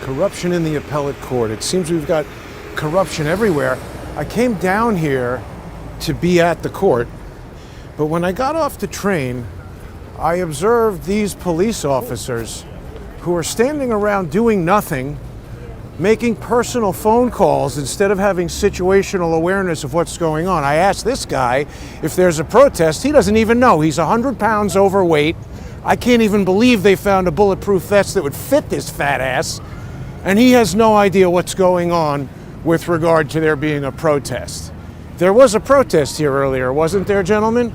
Corruption in the appellate court. It seems we've got corruption everywhere. I came down here to be at the court, but when I got off the train, I observed these police officers who are standing around doing nothing, making personal phone calls instead of having situational awareness of what's going on. I asked this guy if there's a protest. He doesn't even know. He's 100 pounds overweight. I can't even believe they found a bulletproof vest that would fit this fat ass. And he has no idea what's going on with regard to there being a protest. There was a protest here earlier, wasn't there, gentlemen?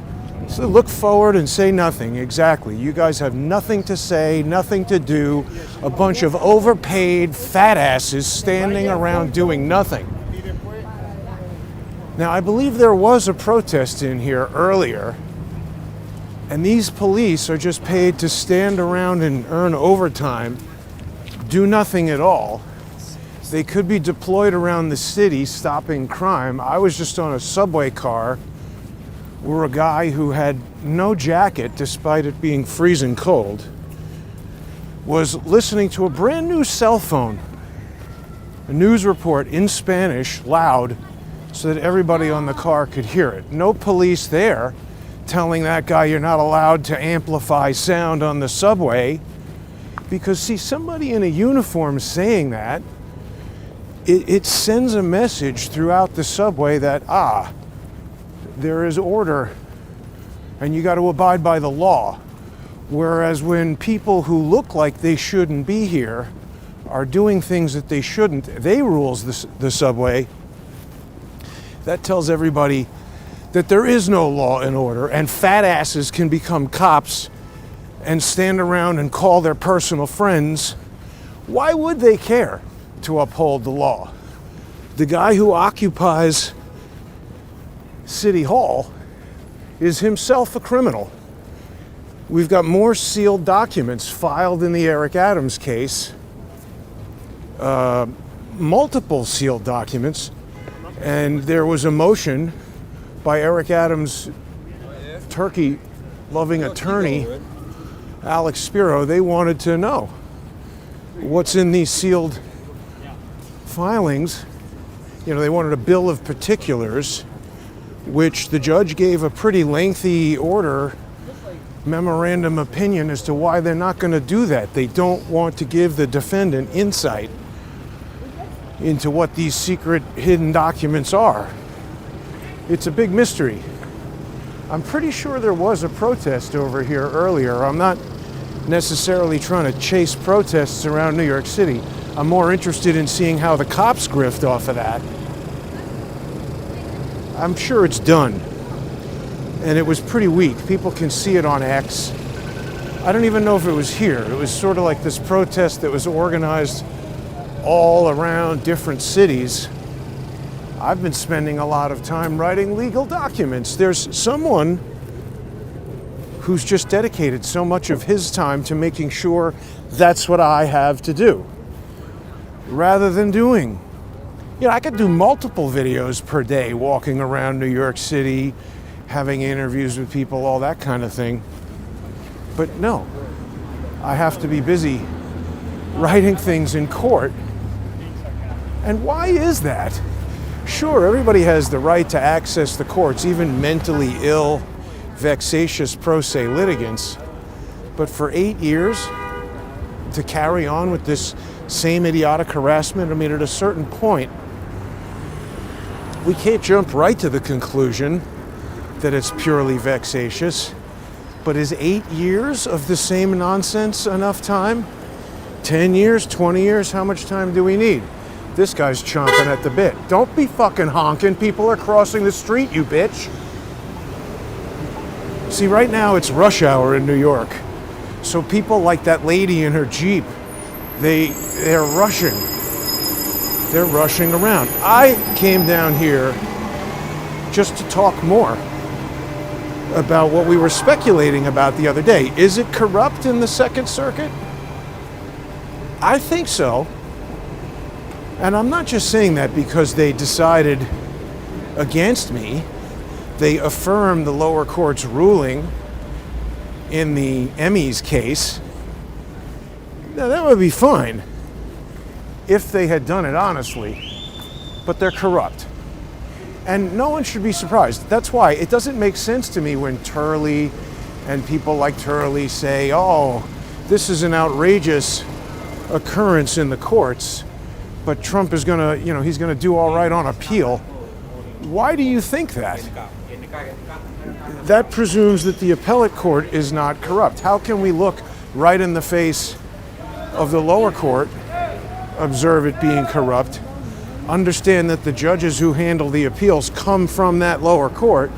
So look forward and say nothing. Exactly. You guys have nothing to say, nothing to do. A bunch of overpaid fat asses standing around doing nothing. Now, I believe there was a protest in here earlier, and these police are just paid to stand around and earn overtime, do nothing at all. They could be deployed around the city stopping crime. I was just on a subway car where a guy who had no jacket, despite it being freezing cold, was listening to a brand new cell phone, a news report in Spanish, loud, so that everybody on the car could hear it. No police there telling that guy you're not allowed to amplify sound on the subway, because see, somebody in a uniform saying that, it sends a message throughout the subway that, there is order and you got to abide by the law. Whereas when people who look like they shouldn't be here are doing things that they shouldn't, they rules the subway. That tells everybody that there is no law and order, and fat asses can become cops and stand around and call their personal friends. Why would they care to uphold the law? The guy who occupies City Hall is himself a criminal. We've got more sealed documents filed in the Eric Adams case, multiple sealed documents, and there was a motion by Eric Adams' turkey-loving attorney, Alex Spiro. They wanted to know what's in these sealed filings. You know, they wanted a bill of particulars, which the judge gave a pretty lengthy order, memorandum opinion as to why they're not going to do that. They don't want to give the defendant insight into what these secret hidden documents are. It's a big mystery. I'm pretty sure there was a protest over here earlier. I'm not necessarily trying to chase protests around New York City. I'm more interested in seeing how the cops grift off of that. I'm sure it's done. And it was pretty weak. People can see it on X. I don't even know if it was here. It was sort of like this protest that was organized all around different cities. I've been spending a lot of time writing legal documents. There's someone who's just dedicated so much of his time to making sure that's what I have to do, rather than doing. You know, I could do multiple videos per day walking around New York City, having interviews with people, all that kind of thing. But no, I have to be busy writing things in court. And why is that? Sure, everybody has the right to access the courts, even mentally ill, vexatious pro se litigants. But for 8 years, to carry on with this same idiotic harassment, I mean, at a certain point, we can't jump right to the conclusion that it's purely vexatious. But is 8 years of the same nonsense enough time? 10 years, 20 years, how much time do we need? This guy's chomping at the bit. Don't be fucking honking. People are crossing the street, you bitch. See, right now it's rush hour in New York. So people like that lady in her Jeep, they're rushing. They're rushing around. I came down here just to talk more about what we were speculating about the other day. Is it corrupt in the Second Circuit? I think so. And I'm not just saying that because they decided against me. They affirmed the lower court's ruling in the Emmys case. Now, that would be fine. if they had done it honestly, but they're corrupt. And no one should be surprised. That's why it doesn't make sense to me when Turley and people like Turley say, oh, this is an outrageous occurrence in the courts, but Trump is gonna, he's gonna do all right on appeal. Why do you think that? That presumes that the appellate court is not corrupt. How can we look right in the face of the lower court, observe it being corrupt, understand that the judges who handle the appeals come from that lower court,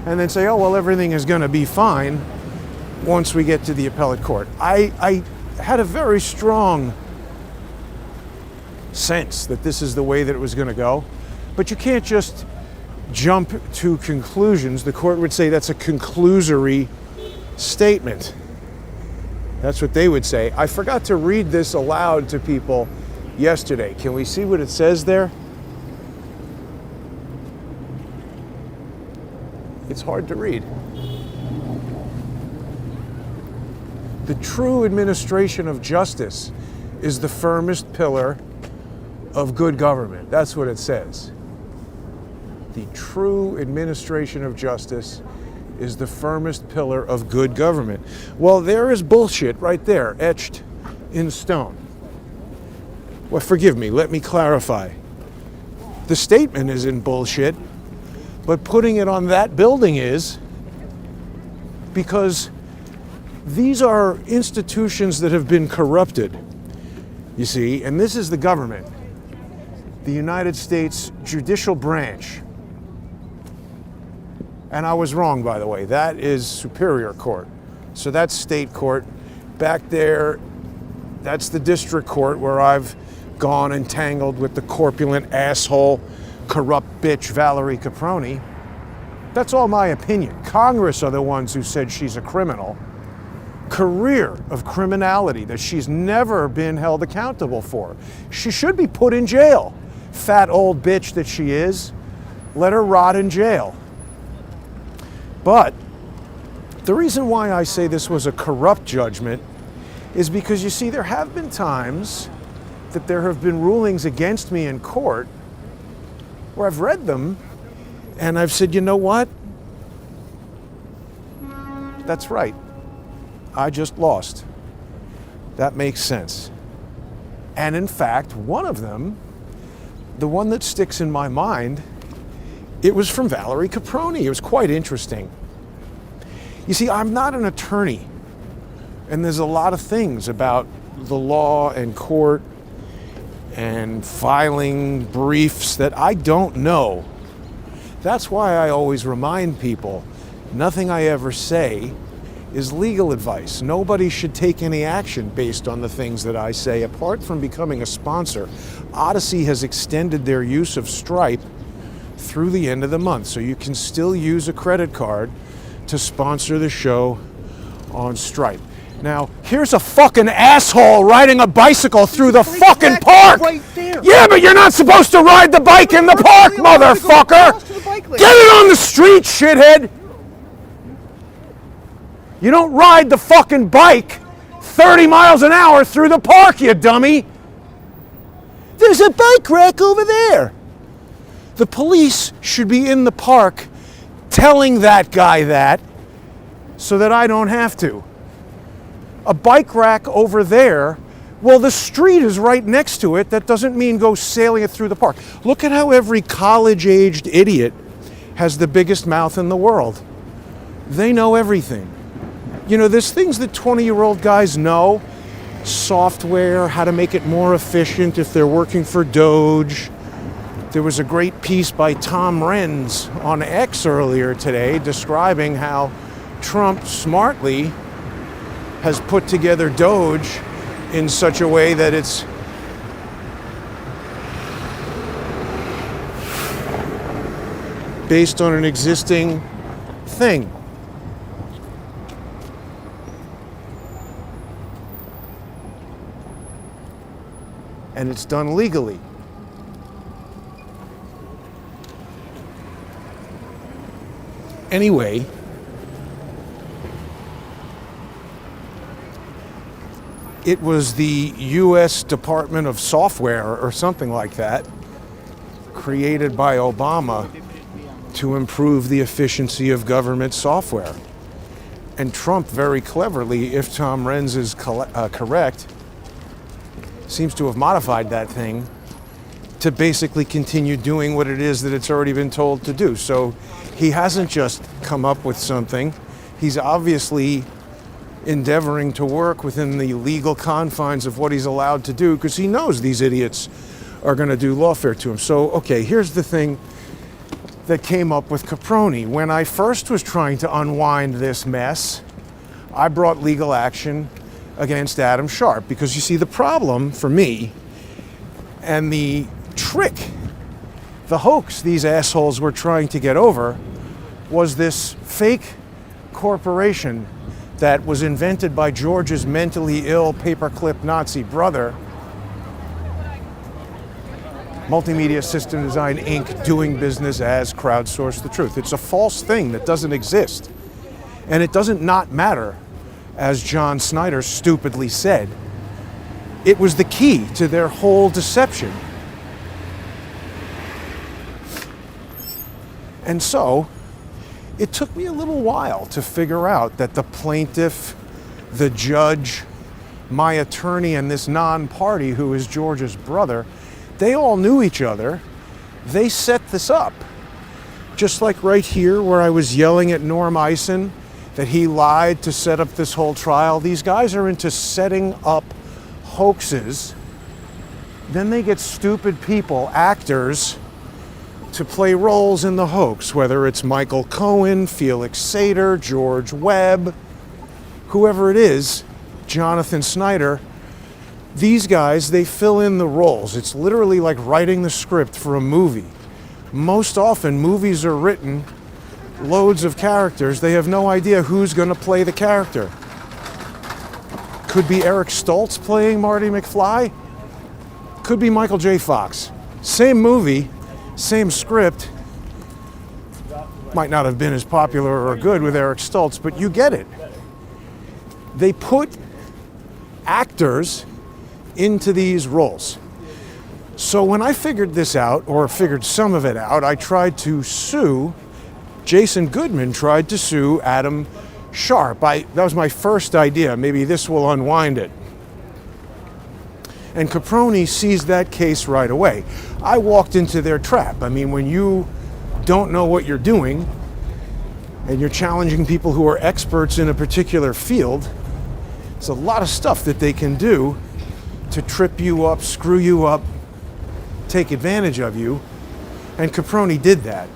and then say, oh, well, everything is going to be fine once we get to the appellate court? I had a very strong sense that this is the way that it was going to go, but you can't just jump to conclusions. The court would say that's a conclusory statement. That's what they would say. I forgot to read this aloud to people yesterday. Can we see what it says there? It's hard to read. The true administration of justice is the firmest pillar of good government. That's what it says. The true administration of justice is the firmest pillar of good government. Well, there is bullshit right there, etched in stone. Well, forgive me, let me clarify. The statement is in bullshit, but putting it on that building is, because these are institutions that have been corrupted, you see, and this is the government, the United States judicial branch. And I was wrong, by the way. That is Superior Court. So that's state court. Back there, that's the district court where I've gone and tangled with the corpulent asshole, corrupt bitch Valerie Caproni. That's all my opinion. Congress are the ones who said she's a criminal. Career of criminality that she's never been held accountable for. She should be put in jail. Fat old bitch that she is. Let her rot in jail. But the reason why I say this was a corrupt judgment is because, you see, there have been times that there have been rulings against me in court where I've read them and I've said, you know what? That's right. I just lost. That makes sense. And in fact, one of them, the one that sticks in my mind, it was from Valerie Caproni. It was quite interesting. You see, I'm not an attorney, and there's a lot of things about the law and court and filing briefs that I don't know. That's why I always remind people, nothing I ever say is legal advice. Nobody should take any action based on the things that I say. Apart from becoming a sponsor, Odyssey has extended their use of Stripe through the end of the month, so you can still use a credit card to sponsor the show on Stripe. Now, here's a fucking asshole riding a bicycle through the fucking park! Right there. Yeah, but you're not supposed to ride the bike in the park, motherfucker! Get it on the street, shithead! You don't ride the fucking bike 30 miles an hour through the park, you dummy! There's a bike rack over there! The police should be in the park telling that guy that so that I don't have to. A bike rack over there, well, the street is right next to it. That doesn't mean go sailing it through the park. Look at how every college-aged idiot has the biggest mouth in the world. They know everything. You know, there's things that 20-year-old guys know. Software, how to make it more efficient if they're working for Doge. There was a great piece by Tom Renz on X earlier today describing how Trump smartly has put together Doge in such a way that it's based on an existing thing. And it's done legally. Anyway, it was the U.S. Department of Software or something like that, created by Obama to improve the efficiency of government software. And Trump, very cleverly, if Tom Renz is correct, seems to have modified that thing to basically continue doing what it is that it's already been told to do. So he hasn't just come up with something. He's obviously endeavoring to work within the legal confines of what he's allowed to do, because he knows these idiots are going to do lawfare to him. So, okay, here's the thing that came up with Caproni. When I first was trying to unwind this mess, I brought legal action against Adam Sharp, because you see, the problem for me, and the trick, the hoax these assholes were trying to get over, was this fake corporation that was invented by George's mentally ill paperclip Nazi brother, Multimedia System Design Inc., doing business as Crowdsource the Truth. It's a false thing that doesn't exist. And it doesn't not matter, as John Snyder stupidly said. It was the key to their whole deception. And so, it took me a little while to figure out that the plaintiff, the judge, my attorney, and this non-party who is George's brother, they all knew each other. They set this up. Just like right here where I was yelling at Norm Eisen that he lied to set up this whole trial. These guys are into setting up hoaxes. Then they get stupid people, actors, to play roles in the hoax, whether it's Michael Cohen, Felix Sater, George Webb, whoever it is, Jonathan Snyder. These guys, they fill in the roles. It's literally like writing the script for a movie. Most often, movies are written, loads of characters. They have no idea who's going to play the character. Could be Eric Stoltz playing Marty McFly. Could be Michael J. Fox. Same movie, same script. Might not have been as popular or good with Eric Stoltz, but you get it. They put actors into these roles. So when I figured this out, or figured some of it out, I tried to sue, Jason Goodman tried to sue Adam Sharp. That was my first idea. Maybe this will unwind it. And Caproni seized that case right away. I walked into their trap. I mean, when you don't know what you're doing, and you're challenging people who are experts in a particular field, there's a lot of stuff that they can do to trip you up, screw you up, take advantage of you, and Caproni did that.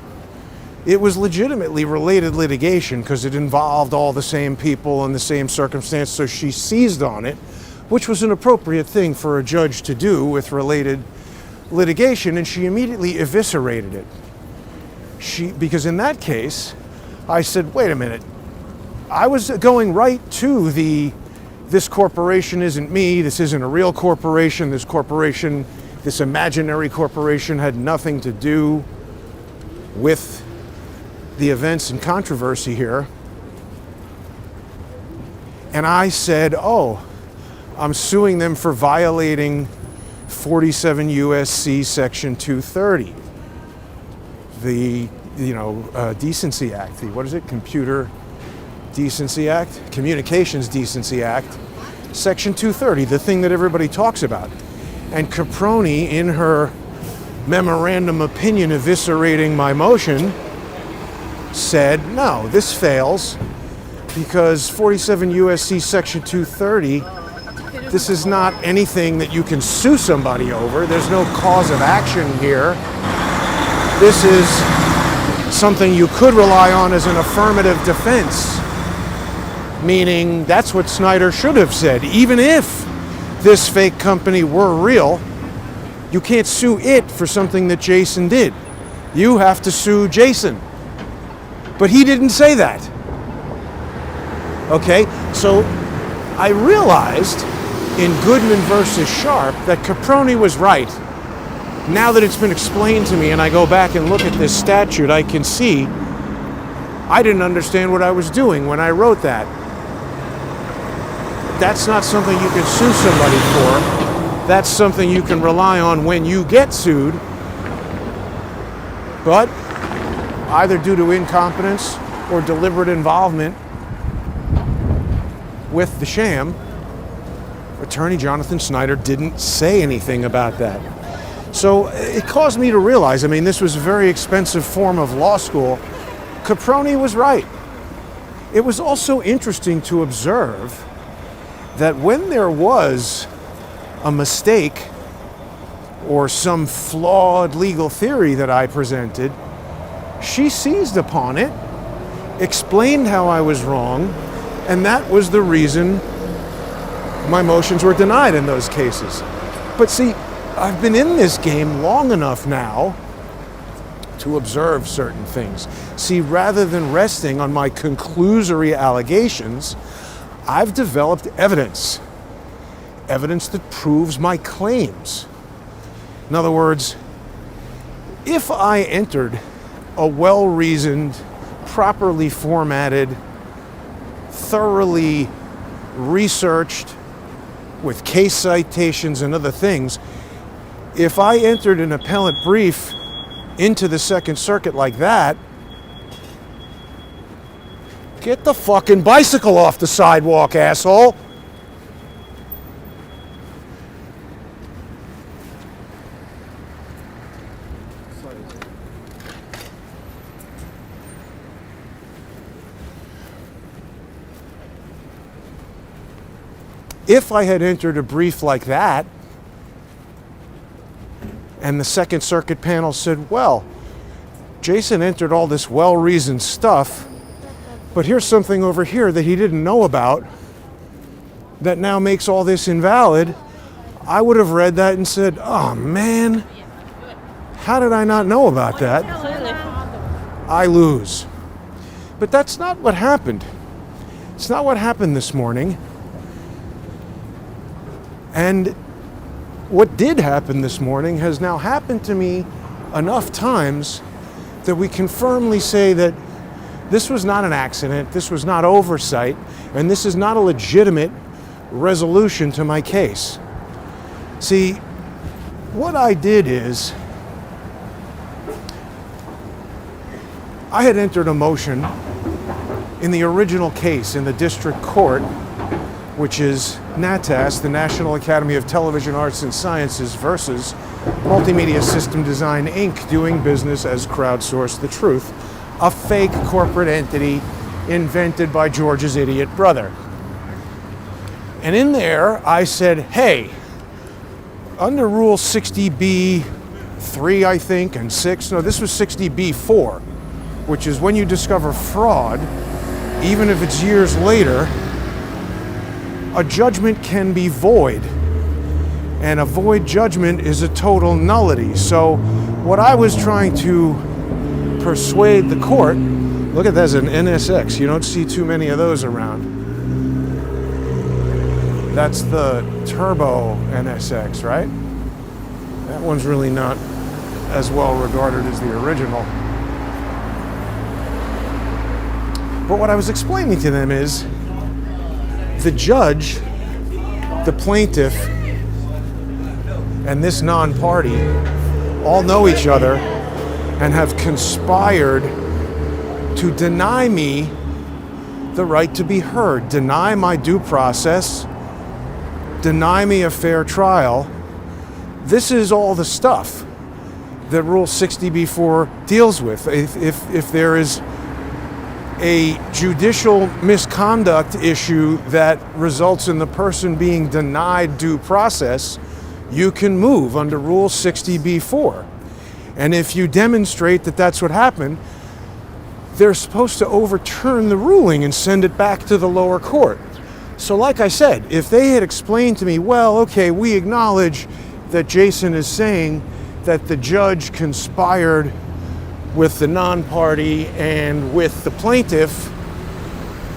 It was legitimately related litigation because it involved all the same people and the same circumstance, so she seized on it, which was an appropriate thing for a judge to do with related litigation, and she immediately eviscerated it. Because in that case, I said, wait a minute, I was going right to this corporation isn't me, this isn't a real corporation, this imaginary corporation had nothing to do with the events and controversy here. And I said, oh, I'm suing them for violating 47 USC Section 230, the Decency Act, what is it? Computer Decency Act? Communications Decency Act, Section 230, the thing that everybody talks about. And Caproni, in her memorandum opinion eviscerating my motion, said, no, this fails because 47 USC Section 230, this is not anything that you can sue somebody over. There's no cause of action here. This is something you could rely on as an affirmative defense, meaning that's what Snyder should have said. Even if this fake company were real, you can't sue it for something that Jason did. You have to sue Jason. But he didn't say that. Okay, so I realized in Goodman versus Sharp that Caproni was right. Now that it's been explained to me and I go back and look at this statute, I can see I didn't understand what I was doing when I wrote that. That's not something you can sue somebody for. That's something you can rely on when you get sued. But either due to incompetence or deliberate involvement with the sham, Attorney Jonathan Snyder didn't say anything about that. So it caused me to realize, this was a very expensive form of law school. Caproni was right. It was also interesting to observe that when there was a mistake or some flawed legal theory that I presented, she seized upon it, explained how I was wrong, and that was the reason my motions were denied in those cases. But see, I've been in this game long enough now to observe certain things. See, rather than resting on my conclusory allegations, I've developed evidence that proves my claims. In other words, if I entered a well-reasoned, properly formatted, thoroughly researched, with case citations and other things, if I entered an appellate brief into the Second Circuit like that, get the fucking bicycle off the sidewalk, asshole! If I had entered a brief like that, and the Second Circuit panel said, well, Jason entered all this well-reasoned stuff, but here's something over here that he didn't know about that now makes all this invalid, I would have read that and said, oh man, how did I not know about that? I lose. But that's not what happened. It's not what happened this morning. And what did happen this morning has now happened to me enough times that we can firmly say that this was not an accident, this was not oversight, and this is not a legitimate resolution to my case. See, what I did is, I had entered a motion in the original case in the district court, which is NATAS, the National Academy of Television Arts and Sciences, versus Multimedia System Design, Inc., doing business as Crowdsource the Truth, a fake corporate entity invented by George's idiot brother. And in there, I said, hey, under Rule 60B-3, I think, and 6, no, this was 60B-4, which is when you discover fraud, even if it's years later, a judgment can be void, and a void judgment is a total nullity. So what I was trying to persuade the court, look at that as an NSX, you don't see too many of those around. That's the turbo NSX, right? That one's really not as well regarded as the original. But what I was explaining to them is, the judge, the plaintiff, and this non-party all know each other and have conspired to deny me the right to be heard, deny my due process, deny me a fair trial. This is all the stuff that Rule 60b-4 deals with. If there is a judicial misconduct issue that results in the person being denied due process, you can move under Rule 60b-4. And if you demonstrate that that's what happened, they're supposed to overturn the ruling and send it back to the lower court. So like I said, if they had explained to me, well, okay, we acknowledge that Jason is saying that the judge conspired with the non-party and with the plaintiff,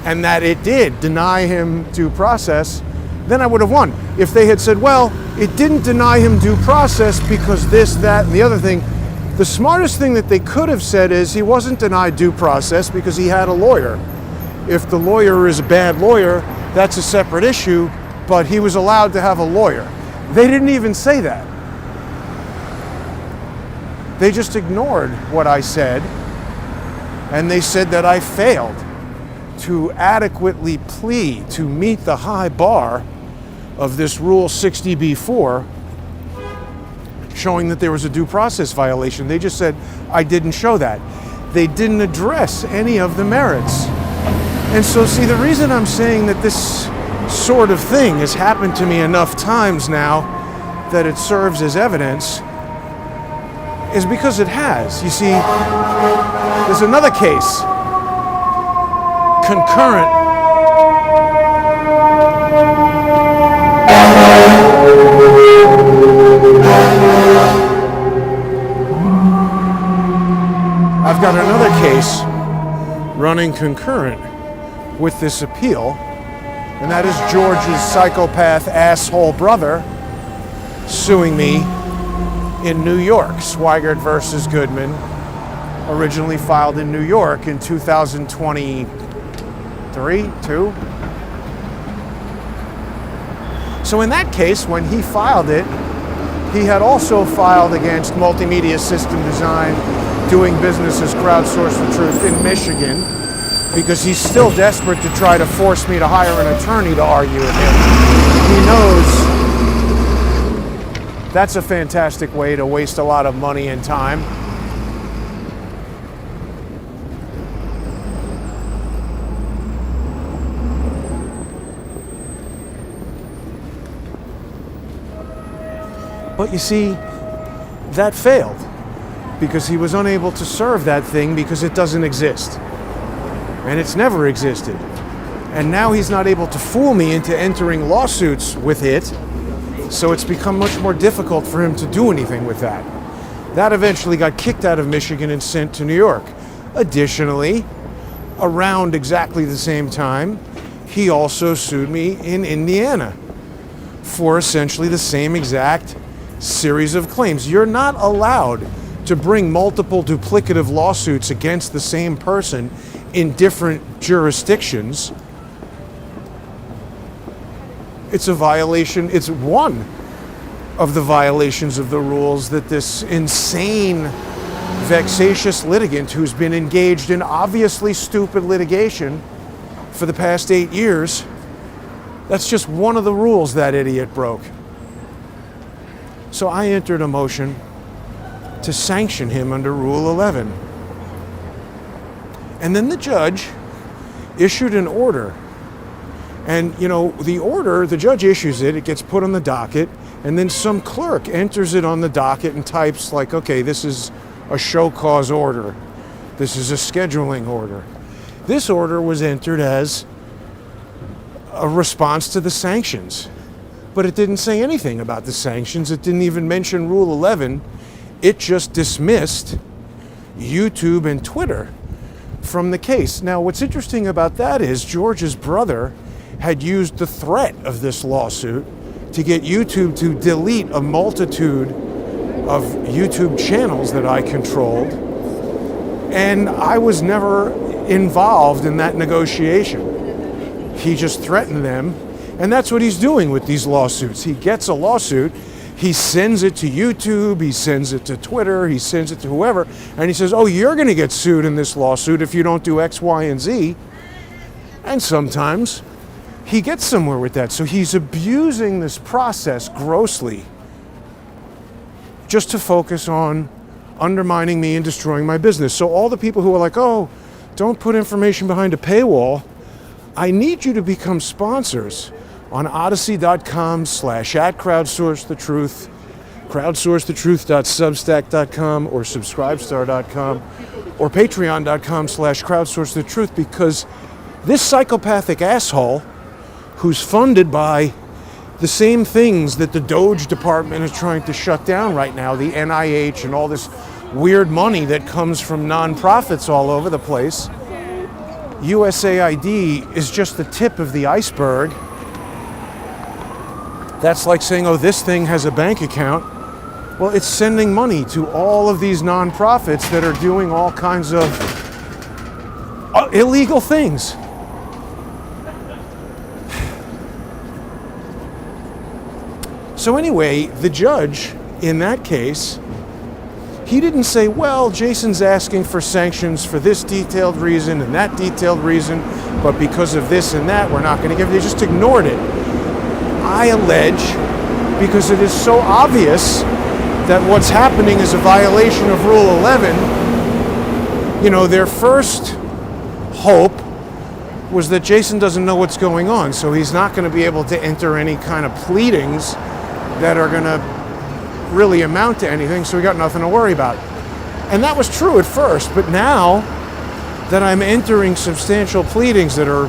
and that it did deny him due process, then I would have won. If they had said, well, it didn't deny him due process because this, that, and the other thing, the smartest thing that they could have said is he wasn't denied due process because he had a lawyer. If the lawyer is a bad lawyer, that's a separate issue, but he was allowed to have a lawyer. They didn't even say that. They just ignored what I said, and they said that I failed to adequately plead to meet the high bar of this Rule 60b-4, showing that there was a due process violation. They just said I didn't show that. They didn't address any of the merits. And so, see, the reason I'm saying that this sort of thing has happened to me enough times now that it serves as evidence is because it has. You see, there's another case, Concurrent. I've got another case running concurrent with this appeal, and that is George's psychopath asshole brother suing me in New York. Swigert versus Goodman, originally filed in New York in 2023. So in that case, when he filed it, he had also filed against Multimedia System Design, doing business as Crowdsource the Truth in Michigan, because he's still desperate to try to force me to hire an attorney to argue with him. He knows that's a fantastic way to waste a lot of money and time. But you see, that failed because he was unable to serve that thing because it doesn't exist. And it's never existed. And now he's not able to fool me into entering lawsuits with it, so it's become much more difficult for him to do anything with that. That eventually got kicked out of Michigan and sent to New York. Additionally, around exactly the same time, he also sued me in Indiana for essentially the same exact series of claims. You're not allowed to bring multiple duplicative lawsuits against the same person in different jurisdictions. It's a violation. It's one of the violations of the rules that this insane, vexatious litigant who's been engaged in obviously stupid litigation for the past 8 years, that's just one of the rules that idiot broke. So I entered a motion to sanction him under Rule 11. And then the judge issued an order. And, you know, the order, the judge issues it, it gets put on the docket, and then some clerk enters it on the docket and types like, okay, this is a show cause order. This is a scheduling order. This order was entered as a response to the sanctions. But it didn't say anything about the sanctions. It didn't even mention Rule 11. It just dismissed YouTube and Twitter from the case. Now, what's interesting about that is George's brother had used the threat of this lawsuit to get YouTube to delete a multitude of YouTube channels that I controlled, and I was never involved in that negotiation. He just threatened them, and that's what he's doing with these lawsuits. He gets a lawsuit, he sends it to YouTube, he sends it to Twitter, he sends it to whoever, and he says, oh, you're going to get sued in this lawsuit if you don't do X, Y, and Z. And sometimes he gets somewhere with that. So he's abusing this process grossly just to focus on undermining me and destroying my business. So all the people who are like, oh, don't put information behind a paywall, I need you to become sponsors on odyssey.com/@crowdsourcethetruth, crowdsourcethetruth.substack.com or subscribestar.com or patreon.com/crowdsourcethetruth, because this psychopathic asshole who's funded by the same things that the Doge department is trying to shut down right now, the NIH and all this weird money that comes from nonprofits all over the place. USAID is just the tip of the iceberg. That's like saying, oh, this thing has a bank account. Well, it's sending money to all of these nonprofits that are doing all kinds of illegal things. So anyway, the judge in that case, he didn't say, well, Jason's asking for sanctions for this detailed reason and that detailed reason, but because of this and that, we're not going to give it. They just ignored it. I allege, because it is so obvious that what's happening is a violation of Rule 11, their first hope was that Jason doesn't know what's going on, so he's not going to be able to enter any kind of pleadings that are going to really amount to anything, so we got nothing to worry about. And that was true at first, but now that I'm entering substantial pleadings that are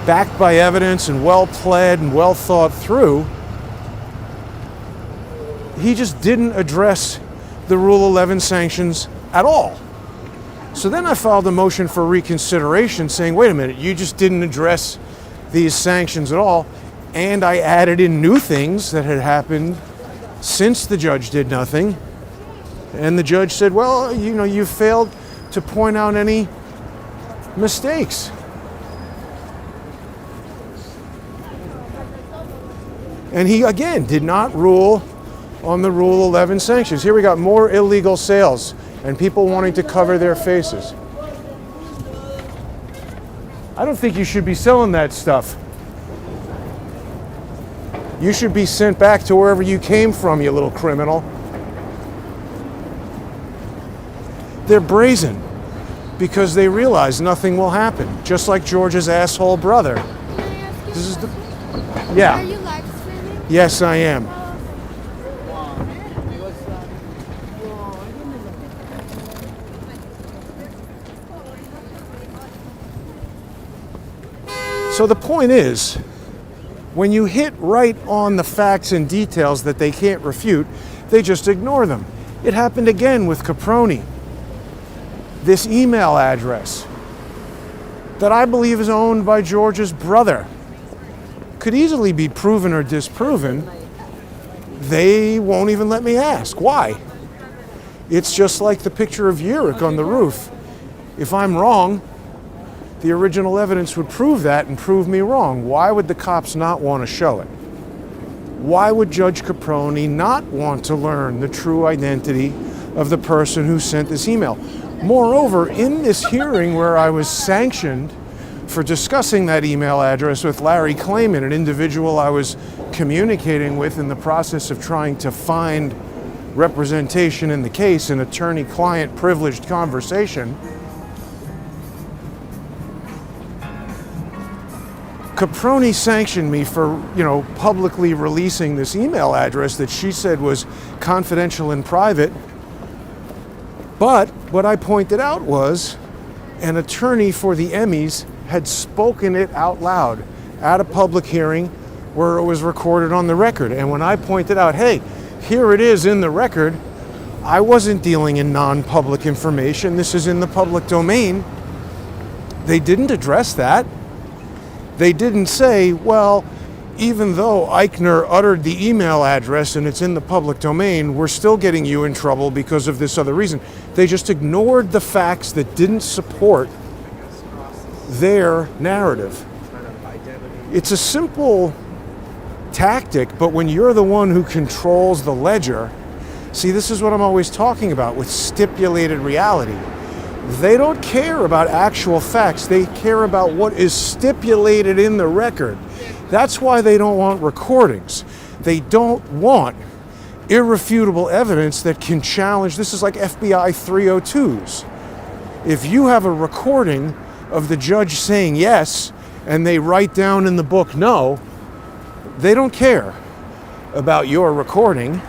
backed by evidence and well pled and well thought through, he just didn't address the Rule 11 sanctions at all. So then I filed a motion for reconsideration saying, wait a minute, you just didn't address these sanctions at all, and I added in new things that had happened since the judge did nothing. And the judge said, well, you failed to point out any mistakes. And he, again, did not rule on the Rule 11 sanctions. Here we got more illegal sales and people wanting to cover their faces. I don't think you should be selling that stuff. You should be sent back to wherever you came from, you little criminal. They're brazen because they realize nothing will happen, just like George's asshole brother. This is the... Yeah. Are you live streaming? Yes, I am. So the point is, when you hit right on the facts and details that they can't refute, they just ignore them. It happened again with Caproni. This email address that I believe is owned by George's brother could easily be proven or disproven. They won't even let me ask. Why? It's just like the picture of Yurik on the roof. If I'm wrong, the original evidence would prove that and prove me wrong. Why would the cops not want to show it? Why would Judge Caproni not want to learn the true identity of the person who sent this email? Moreover, in this hearing where I was sanctioned for discussing that email address with Larry Klayman, an individual I was communicating with in the process of trying to find representation in the case, an attorney-client privileged conversation, Caproni sanctioned me for, publicly releasing this email address that she said was confidential and private. But what I pointed out was an attorney for the Emmys had spoken it out loud at a public hearing where it was recorded on the record. And when I pointed out, hey, here it is in the record, I wasn't dealing in non-public information. This is in the public domain. They didn't address that. They didn't say, well, even though Eichner uttered the email address and it's in the public domain, we're still getting you in trouble because of this other reason. They just ignored the facts that didn't support their narrative. It's a simple tactic, but when you're the one who controls the ledger, see, this is what I'm always talking about with stipulated reality. They don't care about actual facts. They care about what is stipulated in the record. That's why they don't want recordings. They don't want irrefutable evidence that can challenge. This is like FBI 302s. If you have a recording of the judge saying yes, and they write down in the book no, they don't care about your recording.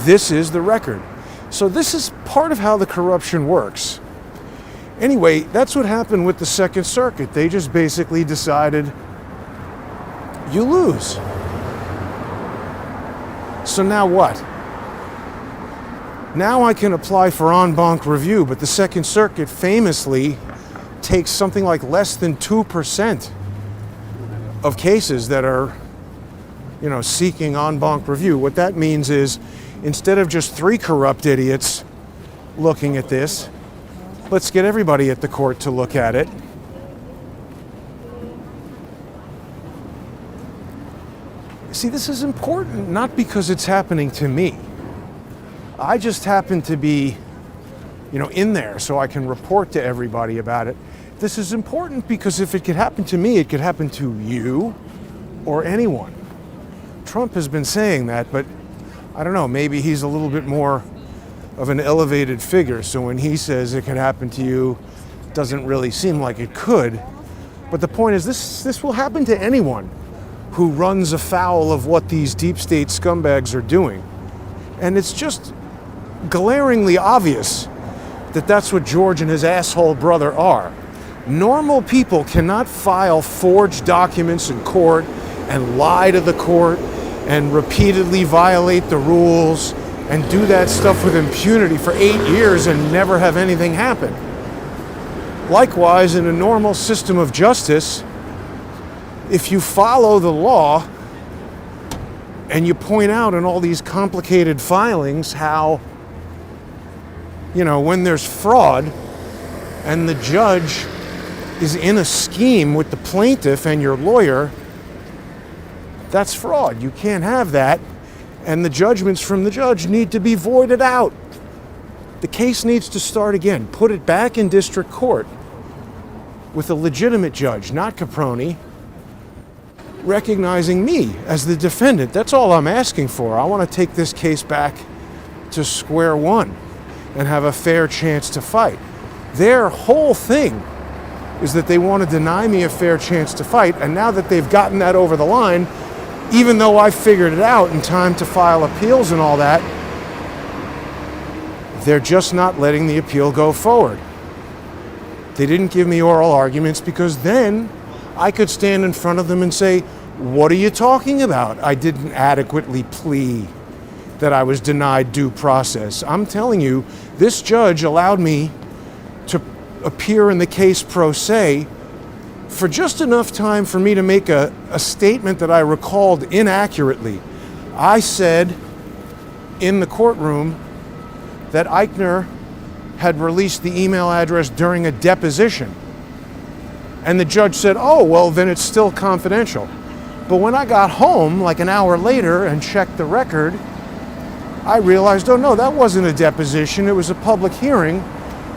This is the record. So this is part of how the corruption works. Anyway, that's what happened with the Second Circuit. They just basically decided, you lose. So now what? Now I can apply for en banc review, but the Second Circuit famously takes something like less than 2% of cases that are, seeking en banc review. What that means is, instead of just 3 corrupt idiots looking at this, let's get everybody at the court to look at it. See, this is important not because it's happening to me. I just happen to be, in there so I can report to everybody about it. This is important because if it could happen to me, it could happen to you or anyone. Trump has been saying that, but I don't know, maybe he's a little bit more of an elevated figure, so when he says it could happen to you, it doesn't really seem like it could. But the point is, this will happen to anyone who runs afoul of what these deep state scumbags are doing. And it's just glaringly obvious that that's what George and his asshole brother are. Normal people cannot file forged documents in court and lie to the court and repeatedly violate the rules and do that stuff with impunity for 8 years and never have anything happen. Likewise, in a normal system of justice, if you follow the law and you point out in all these complicated filings how, when there's fraud and the judge is in a scheme with the plaintiff and your lawyer, that's fraud. You can't have that. And the judgments from the judge need to be voided out. The case needs to start again. Put it back in district court with a legitimate judge, not Caproni, recognizing me as the defendant. That's all I'm asking for. I want to take this case back to square one and have a fair chance to fight. Their whole thing is that they want to deny me a fair chance to fight, and now that they've gotten that over the line, even though I figured it out in time to file appeals and all that, they're just not letting the appeal go forward. They didn't give me oral arguments because then I could stand in front of them and say, what are you talking about? I didn't adequately plea that I was denied due process. I'm telling you, this judge allowed me to appear in the case pro se for just enough time for me to make a statement that I recalled inaccurately. I said in the courtroom that Eichner had released the email address during a deposition. And the judge said, oh, well, then it's still confidential. But when I got home, like an hour later, and checked the record, I realized, oh no, that wasn't a deposition, it was a public hearing.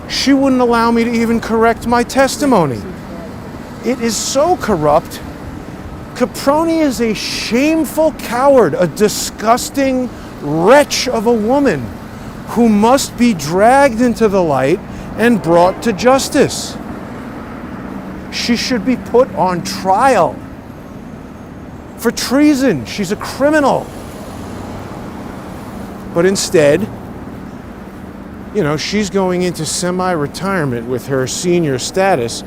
She wouldn't allow me to even correct my testimony. It is so corrupt. Caproni is a shameful coward, a disgusting wretch of a woman who must be dragged into the light and brought to justice. She should be put on trial for treason. She's a criminal. But instead, she's going into semi-retirement with her senior status.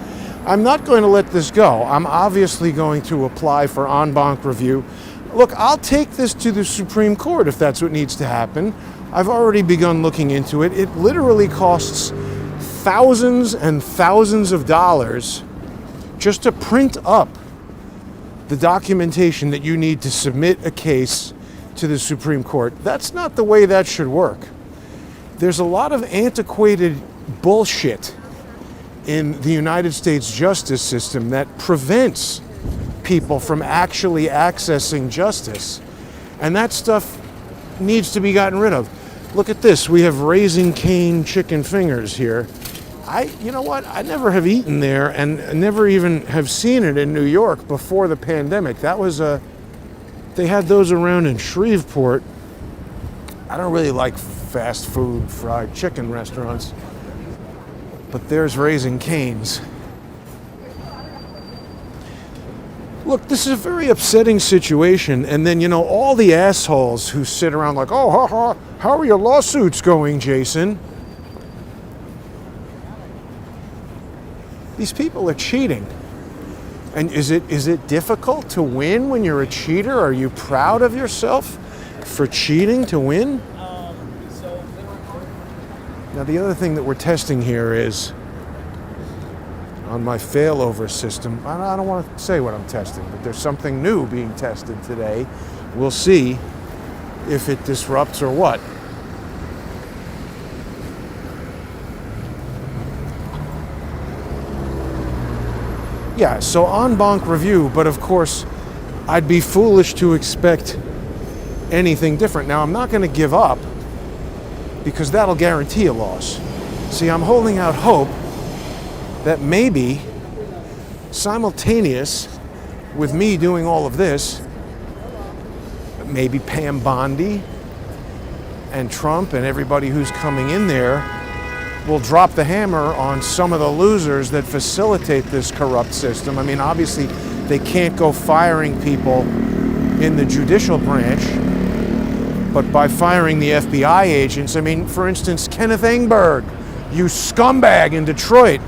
I'm not going to let this go. I'm obviously going to apply for en banc review. Look, I'll take this to the Supreme Court if that's what needs to happen. I've already begun looking into it. It literally costs thousands and thousands of dollars just to print up the documentation that you need to submit a case to the Supreme Court. That's not the way that should work. There's a lot of antiquated bullshit in the United States justice system that prevents people from actually accessing justice. And that stuff needs to be gotten rid of. Look at this. We have Raising Cane chicken fingers here. You know what? I never have eaten there and never even have seen it in New York before the pandemic. They had those around in Shreveport. I don't really like fast food fried chicken restaurants, but there's Raising Cane's. Look, this is a very upsetting situation, and then, all the assholes who sit around like, oh, how are your lawsuits going, Jason? These people are cheating. And is it difficult to win when you're a cheater? Are you proud of yourself for cheating to win? Now, the other thing that we're testing here is on my failover system. I don't want to say what I'm testing, but there's something new being tested today. We'll see if it disrupts or what. Yeah, so en banc review, but of course, I'd be foolish to expect anything different. Now, I'm not going to give up because that'll guarantee a loss. See, I'm holding out hope that maybe simultaneous with me doing all of this, maybe Pam Bondi and Trump and everybody who's coming in there will drop the hammer on some of the losers that facilitate this corrupt system. I mean, obviously, they can't go firing people in the judicial branch, but by firing the FBI agents, I mean, for instance, Kenneth Engberg, you scumbag in Detroit,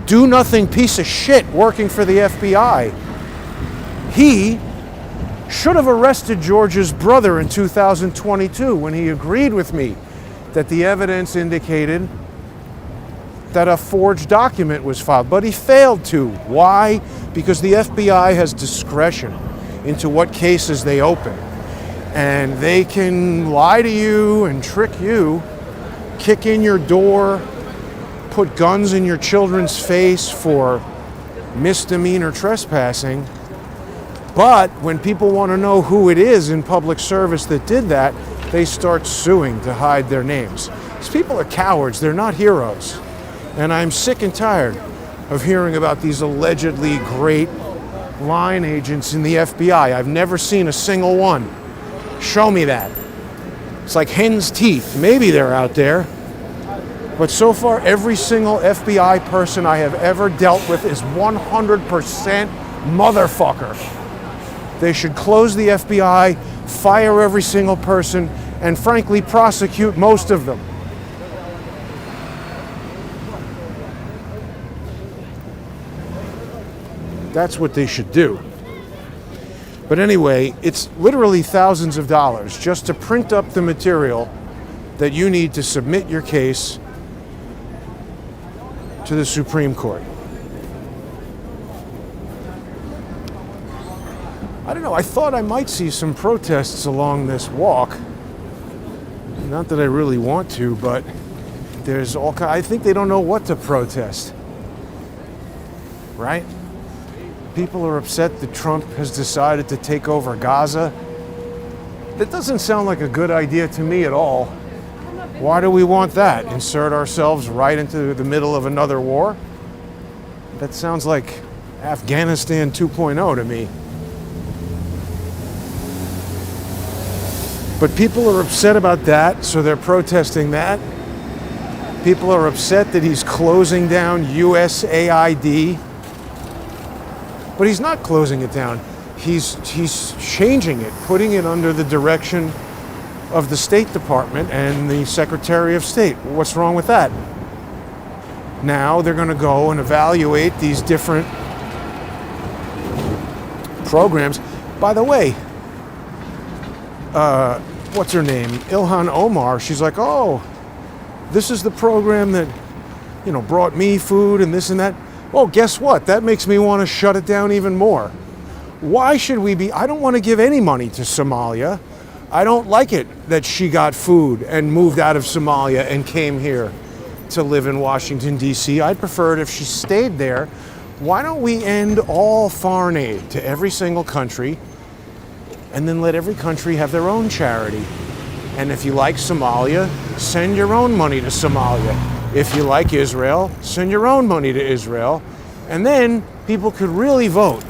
do-nothing piece of shit working for the FBI. He should have arrested George's brother in 2022 when he agreed with me that the evidence indicated that a forged document was filed, but he failed to. Why? Because the FBI has discretion into what cases they open. And they can lie to you and trick you, kick in your door, put guns in your children's face for misdemeanor trespassing. But when people want to know who it is in public service that did that, they start suing to hide their names. These people are cowards. They're not heroes. And I'm sick and tired of hearing about these allegedly great line agents in the FBI. I've never seen a single one. Show me that. It's like hen's teeth. Maybe they're out there. But so far, every single FBI person I have ever dealt with is 100% motherfucker. They should close the FBI, fire every single person, and frankly, prosecute most of them. That's what they should do. But anyway, it's literally thousands of dollars just to print up the material that you need to submit your case to the Supreme Court. I don't know, I thought I might see some protests along this walk. Not that I really want to, but there's all kinds. I think they don't know what to protest. Right? People are upset that Trump has decided to take over Gaza. That doesn't sound like a good idea to me at all. Why do we want that? Insert ourselves right into the middle of another war? That sounds like Afghanistan 2.0 to me. But people are upset about that, so they're protesting that. People are upset that he's closing down USAID. But he's not closing it down. He's changing it, putting it under the direction of the State Department and the Secretary of State. What's wrong with that? Now they're going to go and evaluate these different programs. By the way, what's her name? Ilhan Omar, she's like, oh, this is the program that, brought me food and this and that. Well, guess what? That makes me want to shut it down even more. Why should we be? I don't want to give any money to Somalia. I don't like it that she got food and moved out of Somalia and came here to live in Washington, D.C. I'd prefer it if she stayed there. Why don't we end all foreign aid to every single country and then let every country have their own charity? And if you like Somalia, send your own money to Somalia. If you like Israel, send your own money to Israel. And then people could really vote.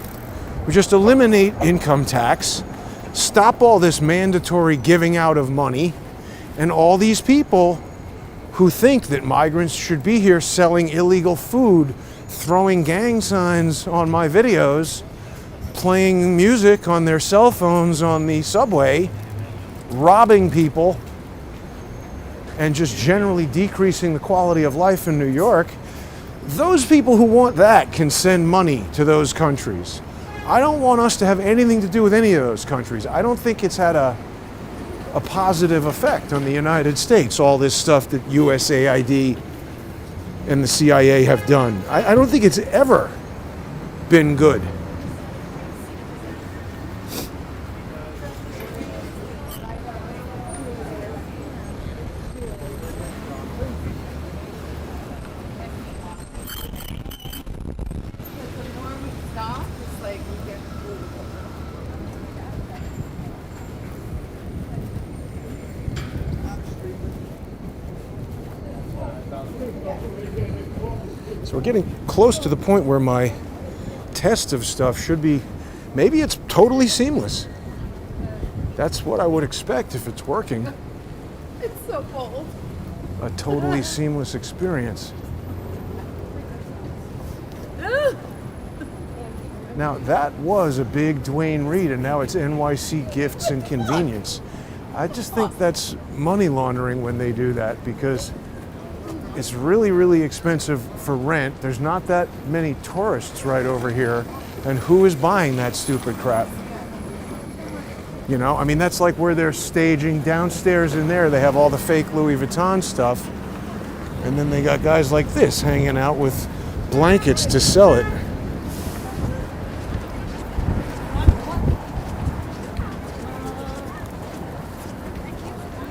We just eliminate income tax, stop all this mandatory giving out of money, and all these people who think that migrants should be here selling illegal food, throwing gang signs on my videos, playing music on their cell phones on the subway, robbing people, and just generally decreasing the quality of life in New York. Those people who want that can send money to those countries. I don't want us to have anything to do with any of those countries. I don't think it's had a positive effect on the United States, all this stuff that USAID and the CIA have done. I don't think it's ever been good. So we're getting close to the point where my test of stuff should be, maybe it's totally seamless. That's what I would expect if it's working. It's so cold. A totally seamless experience. Now that was a big Dwayne Reed, and now it's NYC Gifts and Convenience. I just think that's money laundering when they do that, because it's really, really expensive for rent. There's not that many tourists right over here, and who is buying that stupid crap? You know, I mean, that's like where they're staging downstairs in there. They have all the fake Louis Vuitton stuff, and then they got guys like this hanging out with blankets to sell it.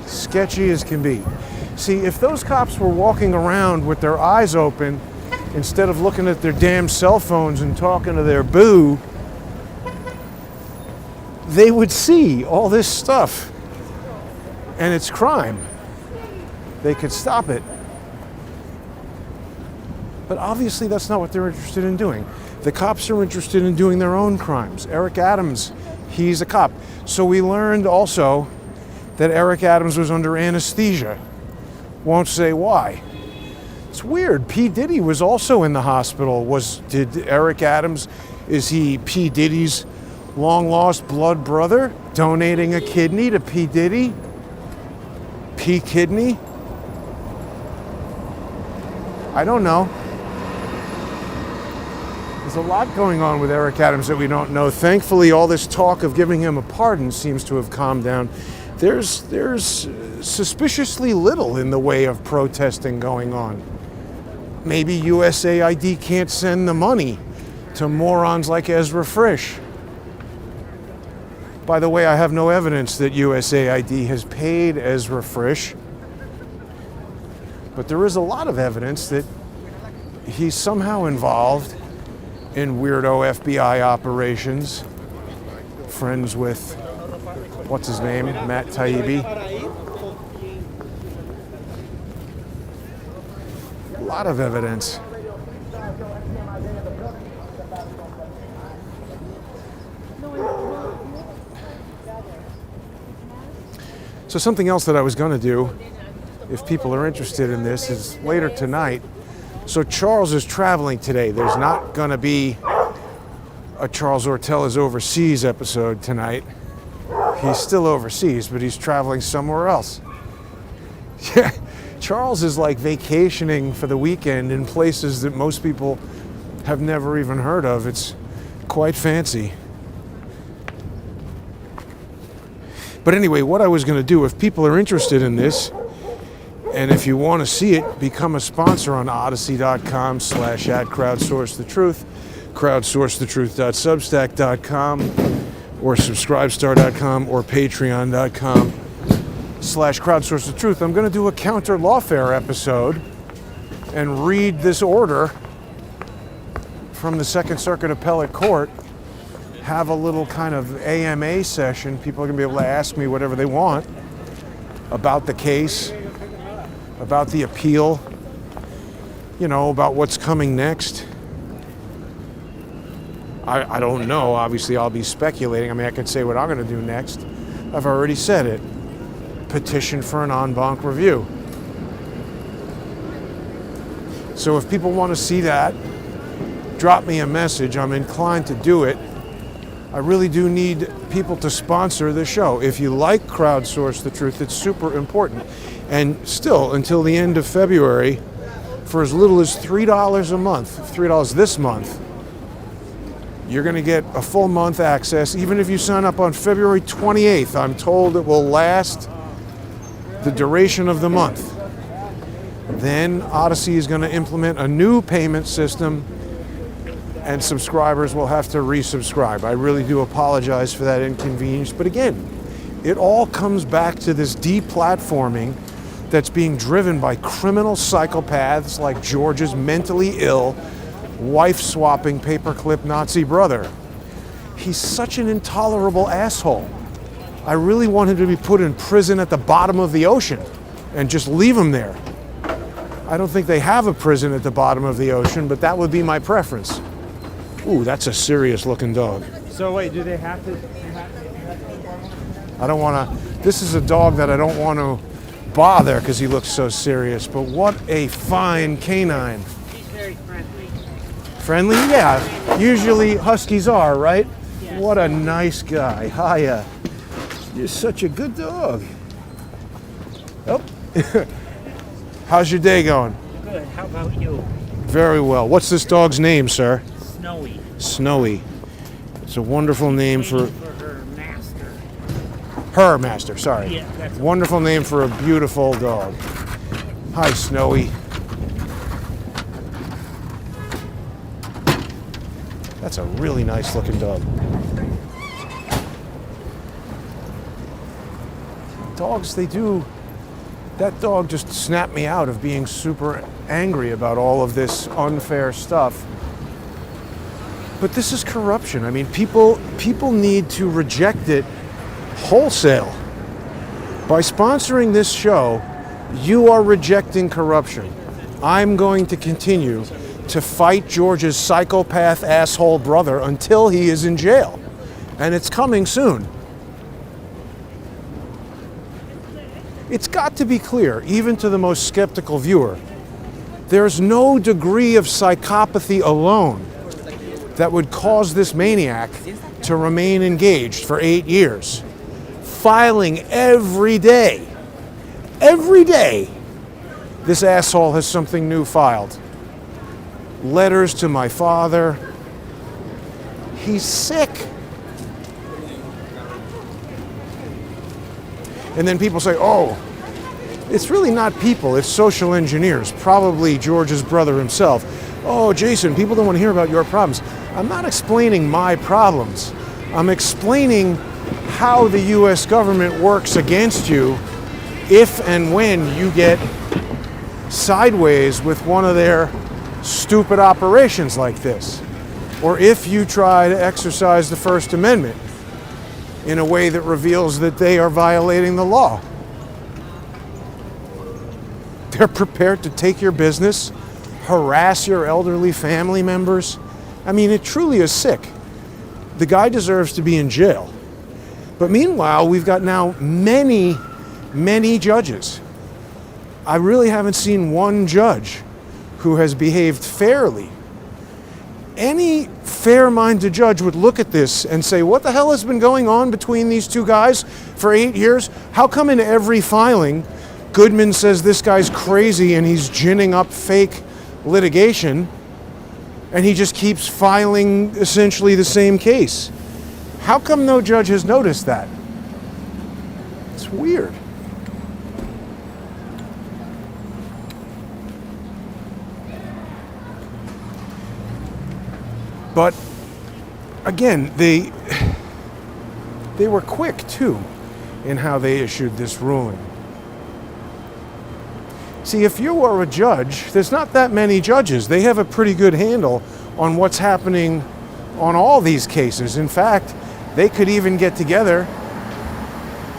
Sketchy as can be. See, if those cops were walking around with their eyes open instead of looking at their damn cell phones and talking to their boo, they would see all this stuff. And it's crime. They could stop it. But obviously that's not what they're interested in doing. The cops are interested in doing their own crimes. Eric Adams, he's a cop. So we learned also that Eric Adams was under anesthesia. Won't say why. It's weird. P. Diddy was also in the hospital. Did Eric Adams, is he P. Diddy's long lost blood brother, donating a kidney to P. Diddy? P. Kidney? I don't know. There's a lot going on with Eric Adams that we don't know. Thankfully, all this talk of giving him a pardon seems to have calmed down. There's suspiciously little in the way of protesting going on. Maybe USAID can't send the money to morons like Ezra Frisch. By the way, I have no evidence that USAID has paid Ezra Frisch, but there is a lot of evidence that he's somehow involved in weirdo FBI operations, friends with, what's his name, Matt Taibbi. A lot of evidence. So something else that I was going to do, if people are interested in this, is later tonight. So Charles is traveling today. There's not going to be a Charles Ortell is Overseas episode tonight. He's still overseas, but he's traveling somewhere else. Yeah, Charles is like vacationing for the weekend in places that most people have never even heard of. It's quite fancy. But anyway, what I was going to do, if people are interested in this, and if you want to see it, become a sponsor on odyssey.com/@crowdsourcethetruth, crowdsourcethetruth.substack.com, or subscribestar.com, or patreon.com/crowdsourcethetruth. I'm going to do a counter lawfare episode and read this order from the Second Circuit Appellate Court. Have a little kind of AMA session. People are going to be able to ask me whatever they want about the case, about the appeal, you know, about what's coming next. I don't know. Obviously, I'll be speculating. I mean, I could say what I'm going to do next. I've already said it. Petition for an en banc review. So if people want to see that, drop me a message. I'm inclined to do it. I really do need people to sponsor the show. If you like Crowdsource the Truth, it's super important. And still, until the end of February, for as little as $3 a month, $3 this month, you're going to get a full month access. Even if you sign up on February 28th, I'm told it will last the duration of the month. Then Odyssey is going to implement a new payment system, and subscribers will have to resubscribe. I really do apologize for that inconvenience. But again, it all comes back to this deplatforming that's being driven by criminal psychopaths like George's mentally ill, wife-swapping paperclip Nazi brother. He's such an intolerable asshole. I really want him to be put in prison at the bottom of the ocean and just leave him there. I don't think they have a prison at the bottom of the ocean, but that would be my preference. Ooh, that's a serious looking dog. So wait, do they have to? I don't want to, this is a dog that I don't want to bother because he looks so serious, but what a fine canine. He's very friendly. Friendly? Yeah, usually huskies are, right? Yes. What a nice guy. Hiya. You're such a good dog. Oh. How's your day going? Good. How about you? Very well. What's this dog's name, sir? Snowy. Snowy. It's a wonderful name for her master. her master, sorry. Yeah, that's Wonderful name for a beautiful dog. Hi, Snowy. That's a really nice looking dog. Dogs, they do. That dog just snapped me out of being super angry about all of this unfair stuff. But this is corruption. I mean, people need to reject it wholesale. By sponsoring this show, you are rejecting corruption. I'm going to continue to fight George's psychopath asshole brother until he is in jail. And it's coming soon. It's got to be clear, even to the most skeptical viewer, there's no degree of psychopathy alone that would cause this maniac to remain engaged for 8 years, filing every day. Every day, this asshole has something new filed. Letters to my father. He's sick. And then people say, oh, it's really not people, it's social engineers, probably George's brother himself. Oh, Jason, people don't want to hear about your problems. I'm not explaining my problems. I'm explaining how the U.S. government works against you if and when you get sideways with one of their stupid operations like this, or if you try to exercise the First Amendment in a way that reveals that they are violating the law. They're prepared to take your business, harass your elderly family members. I mean, it truly is sick. The guy deserves to be in jail. But meanwhile, we've got now many, many judges. I really haven't seen one judge who has behaved fairly. Any fair-minded judge would look at this and say, what the hell has been going on between these two guys for 8 years? How come in every filing, Goodman says this guy's crazy and he's ginning up fake litigation, and he just keeps filing essentially the same case? How come no judge has noticed that? It's weird. But again, they were quick too in how they issued this ruling. See, if you are a judge, there's not that many judges. They have a pretty good handle on what's happening on all these cases. In fact, they could even get together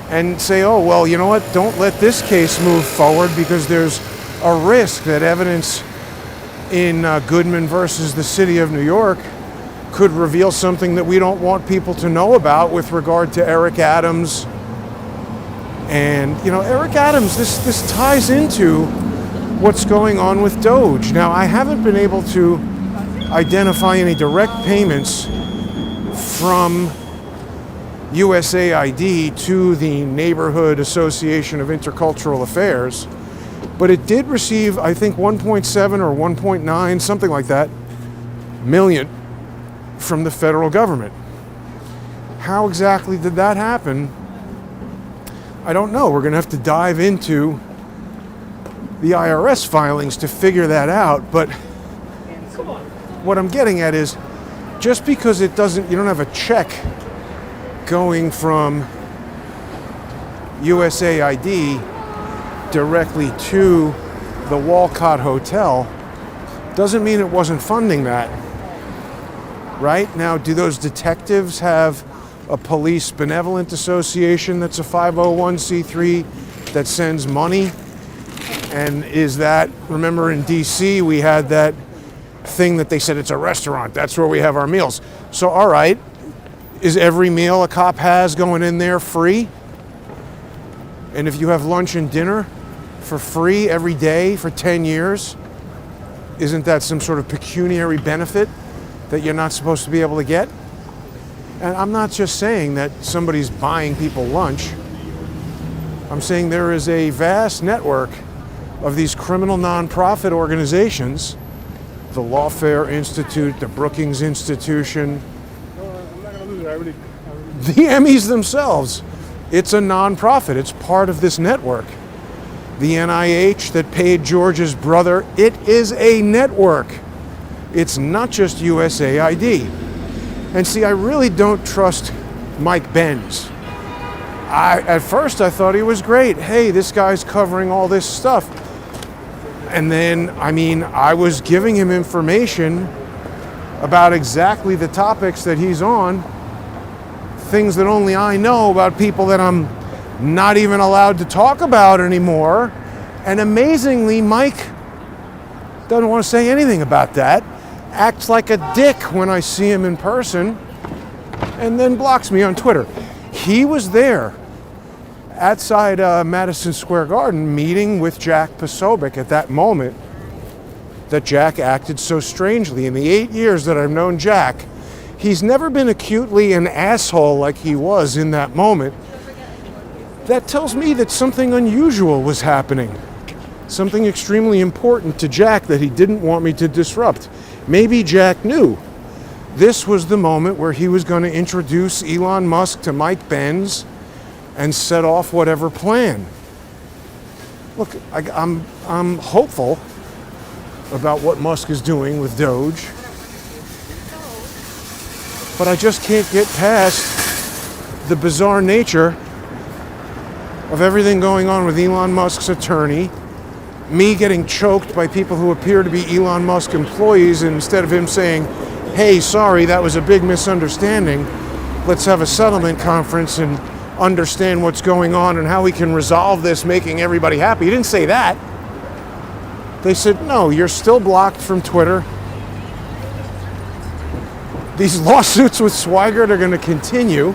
and say, oh, well, you know what, don't let this case move forward because there's a risk that evidence in Goodman versus the city of New York could reveal something that we don't want people to know about with regard to Eric Adams. And, you know, Eric Adams, this ties into what's going on with Doge. Now, I haven't been able to identify any direct payments from USAID to the Neighborhood Association of Intercultural Affairs, but it did receive, I think, 1.7 or 1.9, something like that, million from the federal government. How exactly did that happen? I don't know. We're going to have to dive into the IRS filings to figure that out. But what I'm getting at is, just because you don't have a check going from USAID directly to the Walcott Hotel, doesn't mean it wasn't funding that. Right? Now, do those detectives have a police benevolent association that's a 501c3 that sends money And is that, remember in DC, we had that thing that they said it's a restaurant. That's where we have our meals. So, all right, is every meal a cop has going in there free? And if you have lunch and dinner for free every day for 10 years, isn't that some sort of pecuniary benefit that you're not supposed to be able to get? And I'm not just saying that somebody's buying people lunch. I'm saying there is a vast network of these criminal nonprofit organizations, the Lawfare Institute, the Brookings Institution, the Emmys themselves. It's a nonprofit. It's part of this network. The NIH that paid George's brother, it is a network. It's not just USAID. And see, I really don't trust Mike Benz. At first I thought he was great. Hey, this guy's covering all this stuff. And then, I was giving him information about exactly the topics that he's on, things that only I know about people that I'm not even allowed to talk about anymore. And amazingly, Mike doesn't want to say anything about that, acts like a dick when I see him in person, and then blocks me on Twitter. He was there outside Madison Square Garden meeting with Jack Posobiec at that moment that Jack acted so strangely. In the 8 years that I've known Jack, he's never been acutely an asshole like he was in that moment. That tells me that something unusual was happening. Something extremely important to Jack that he didn't want me to disrupt. Maybe Jack knew this was the moment where he was going to introduce Elon Musk to Mike Benz and set off whatever plan. Look, I'm hopeful about what Musk is doing with Doge, but I just can't get past the bizarre nature of everything going on with Elon Musk's attorney, me getting choked by people who appear to be Elon Musk employees, and instead of him saying, hey, sorry, that was a big misunderstanding, let's have a settlement conference and understand what's going on and how we can resolve this, making everybody happy. He didn't say that. They said, no, you're still blocked from Twitter. These lawsuits with Swigert are going to continue.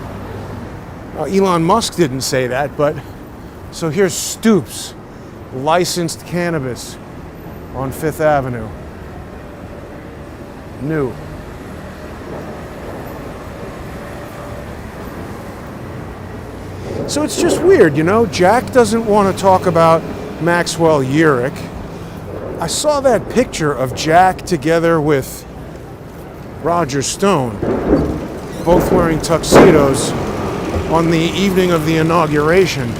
Elon Musk didn't say that, but so here's Stoops, licensed cannabis on Fifth Avenue. New. So it's just weird, you know? Jack doesn't want to talk about Maxwell Urich. I saw that picture of Jack together with Roger Stone, both wearing tuxedos on the evening of the inauguration.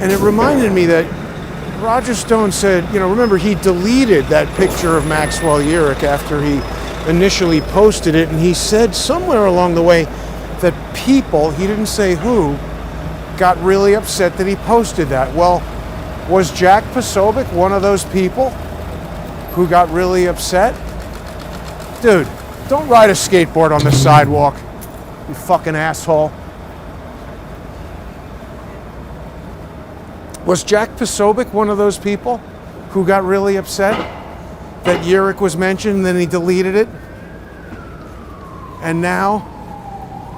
And it reminded me that Roger Stone said, you know, remember he deleted that picture of Maxwell Urich after he initially posted it, and he said somewhere along the way that people, he didn't say who, got really upset that he posted that. Well, was Jack Posobiec one of those people who got really upset? Dude, don't ride a skateboard on the sidewalk, you fucking asshole. Was Jack Posobiec one of those people who got really upset that Urich was mentioned and then he deleted it? And now,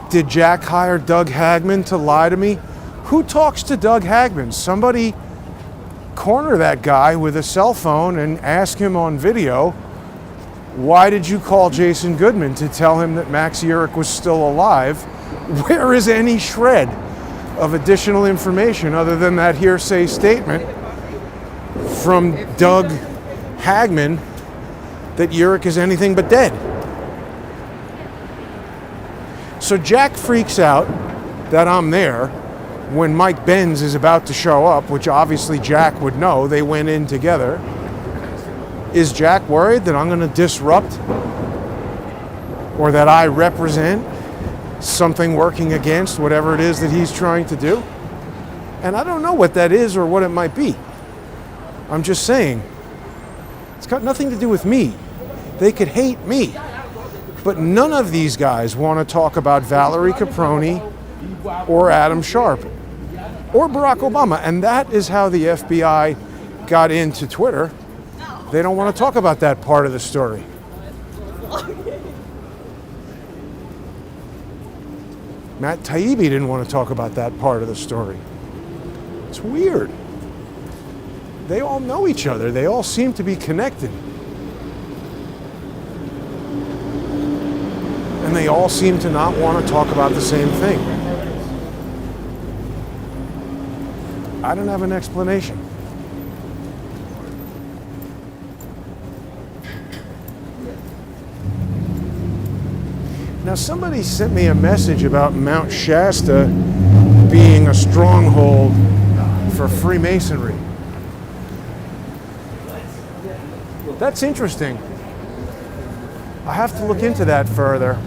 did Jack hire Doug Hagman to lie to me? Who talks to Doug Hagman? Somebody corner that guy with a cell phone and ask him on video, why did you call Jason Goodman to tell him that Max Urich was still alive? Where is any shred of additional information other than that hearsay statement from Doug Hagman that Urich is anything but dead? So Jack freaks out that I'm there when Mike Benz is about to show up, which obviously Jack would know. They went in together. Is Jack worried that I'm going to disrupt or that I represent something working against whatever it is that he's trying to do? And I don't know what that is or what it might be. I'm just saying, it's got nothing to do with me. They could hate me. But none of these guys want to talk about Valerie Caproni or Adam Sharp or Barack Obama. And that is how the FBI got into Twitter, they don't want to talk about that part of the story. Matt Taibbi didn't want to talk about that part of the story. It's weird. They all know each other. They all seem to be connected. And they all seem to not want to talk about the same thing. I don't have an explanation. Now, somebody sent me a message about Mount Shasta being a stronghold for Freemasonry. That's interesting. I have to look into that further.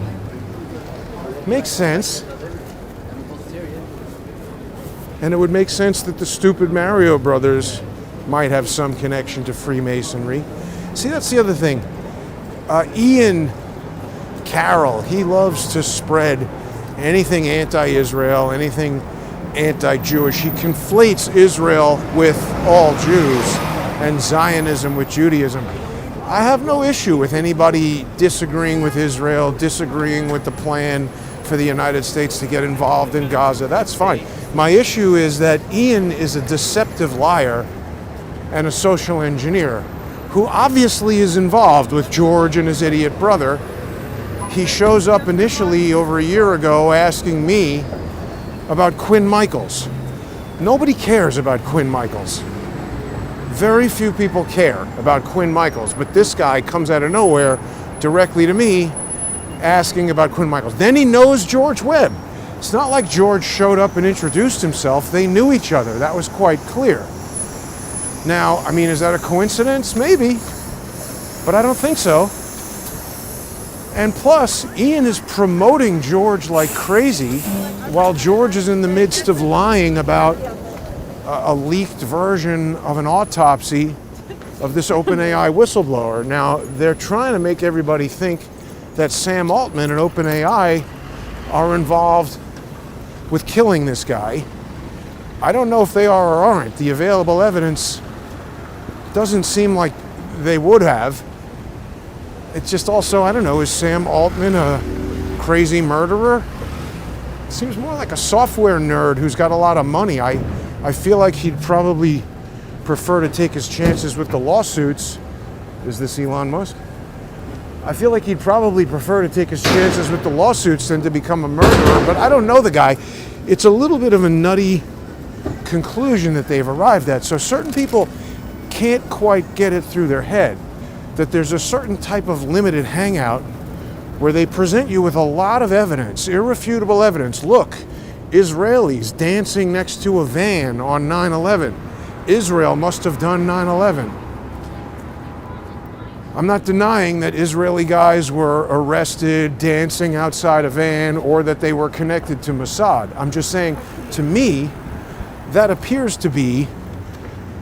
Makes sense. And it would make sense that the stupid Mario brothers might have some connection to Freemasonry. See, that's the other thing. Ian Carroll, he loves to spread anything anti-Israel, anything anti-Jewish. He conflates Israel with all Jews and Zionism with Judaism. I have no issue with anybody disagreeing with Israel, disagreeing with the plan for the United States to get involved in Gaza. That's fine. My issue is that Ian is a deceptive liar and a social engineer who obviously is involved with George and his idiot brother. He shows up initially over a year ago asking me about Quinn Michaels. Nobody cares about Quinn Michaels. Very few people care about Quinn Michaels, but this guy comes out of nowhere directly to me asking about Quinn Michaels. Then he knows George Webb. It's not like George showed up and introduced himself. They knew each other. That was quite clear. Now, I mean, is that a coincidence? Maybe, but I don't think so. And plus, Ian is promoting George like crazy while George is in the midst of lying about a leaked version of an autopsy of this OpenAI whistleblower. Now, they're trying to make everybody think that Sam Altman and OpenAI are involved with killing this guy. I don't know if they are or aren't. The available evidence doesn't seem like they would have. It's just also, I don't know, is Sam Altman a crazy murderer? It seems more like a software nerd who's got a lot of money. I feel like he'd probably prefer to take his chances with the lawsuits. Is this Elon Musk? I feel like he'd probably prefer to take his chances with the lawsuits than to become a murderer, but I don't know the guy. It's a little bit of a nutty conclusion that they've arrived at. So certain people can't quite get it through their head that there's a certain type of limited hangout where they present you with a lot of evidence, irrefutable evidence. Look, Israelis dancing next to a van on 9/11. Israel must have done 9/11. I'm not denying that Israeli guys were arrested dancing outside a van or that they were connected to Mossad. I'm just saying, to me, that appears to be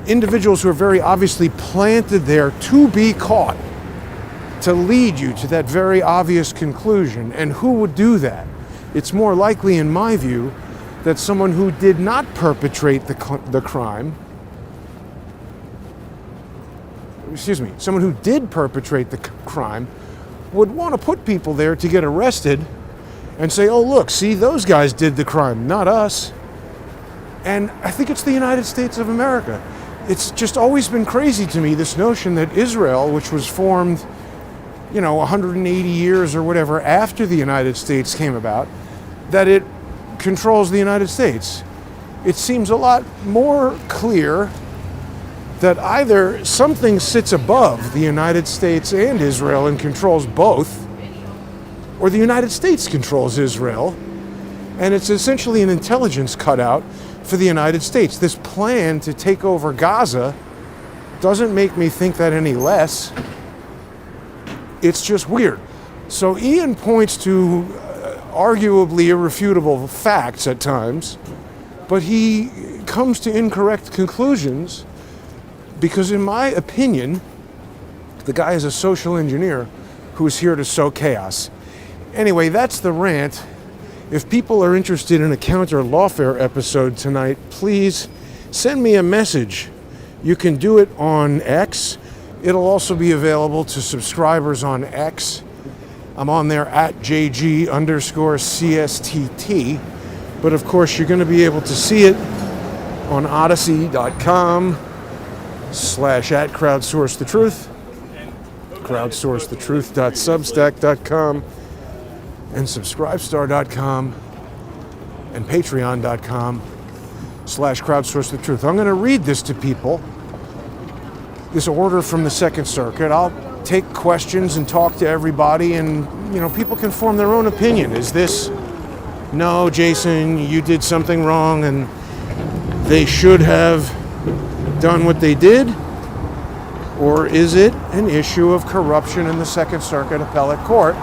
individuals who are very obviously planted there to be caught, to lead you to that very obvious conclusion. And who would do that? It's more likely, in my view, that someone who did not perpetrate the crime, someone who did perpetrate the crime would want to put people there to get arrested and say, oh, look, see, those guys did the crime, not us. And I think it's the United States of America. It's just always been crazy to me, this notion that Israel, which was formed, 180 years or whatever after the United States came about, that it controls the United States. It seems a lot more clear that either something sits above the United States and Israel and controls both, or the United States controls Israel, and it's essentially an intelligence cutout for the United States. This plan to take over Gaza doesn't make me think that any less. It's just weird. So Ian points to arguably irrefutable facts at times, but he comes to incorrect conclusions because, in my opinion, the guy is a social engineer who is here to sow chaos. Anyway, that's the rant. If people are interested in a counter lawfare episode tonight, please send me a message. You can do it on X. It'll also be available to subscribers on X. I'm on there at JG_CSTT. But of course, you're going to be able to see it on odyssey.com/@crowdsourcethetruth, crowdsourcethetruth.substack.com, and subscribestar.com, and patreon.com/crowdsourcethetruth. I'm going to read this to people, this order from the Second Circuit. I'll take questions and talk to everybody, and people can form their own opinion. Is this, no, Jason, you did something wrong and they should have done what they did? Or is it an issue of corruption in the Second Circuit Appellate Court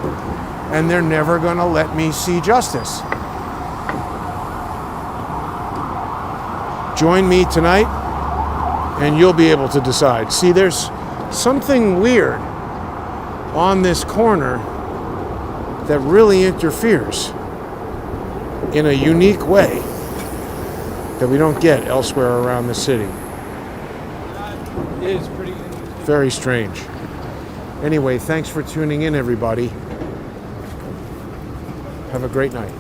and they're never going to let me see justice? Join me tonight and you'll be able to decide. See, there's something weird on this corner that really interferes in a unique way that we don't get elsewhere around the city. It is pretty interesting. Very strange. Anyway, thanks for tuning in, everybody. Have a great night.